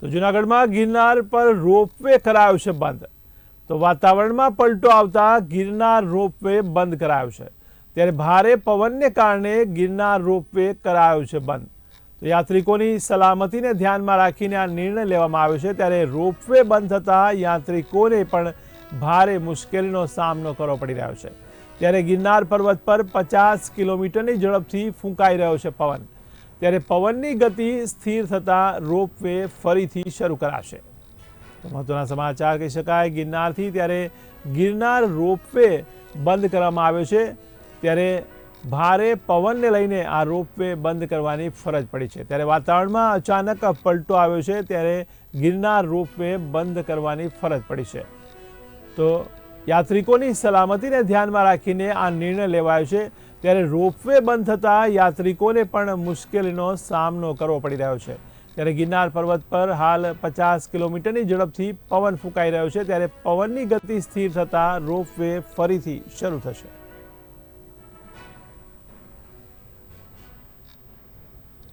તો જૂનાગઢમાં ગિરનાર પર રોપવે કરાયો છે બંધ। તો વાતાવરણમાં પલટો આવતા ગિરનાર રોપવે બંધ કરાયો છે। ત્યારે ભારે પવનને કારણે ગિરનાર રોપવે કરાયો છે બંધ। તો યાત્રિકોની સલામતીને ધ્યાનમાં રાખીને આ નિર્ણય લેવામાં આવ્યો છે। ત્યારે રોપવે બંધ થતા યાત્રિકોને પણ ભારે મુશ્કેલીનો સામનો કરવો પડી રહ્યો છે। ત્યારે ગિરનાર પર્વત પર 50 કિલોમીટરની ઝડપથી ફૂંકાઈ રહ્યો છે પવન। ત્યારે પવનની ગતિ સ્થિર થતાં રોપવે ફરીથી શરૂ કરાશે। તો મહત્વના સમાચાર કહી શકાય ગિરનારથી। ત્યારે ગિરનાર રોપવે બંધ કરવામાં આવ્યો છે। ત્યારે ભારે પવનને લઈને આ રોપવે બંધ કરવાની ફરજ પડી છે। ત્યારે વાતાવરણમાં અચાનક પલટો આવ્યો છે। ત્યારે ગિરનાર રોપવે બંધ કરવાની ફરજ પડી છે। તો યાત્રિકોની સલામતીને ધ્યાનમાં રાખીને આ નિર્ણય લેવાયો છે। ત્યારે રોપવે બંધ થતાં યાત્રિકોને પણ મુશ્કેલીનો સામનો કરવો પડી રહ્યો છે। ત્યારે ગિરનાર પર્વત પર હાલ 50 કિલોમીટરની ઝડપથી પવન ફૂંકાઈ રહ્યો છે। ત્યારે પવનની ગતિ સ્થિર થતાં રોપવે ફરીથી શરૂ થશે।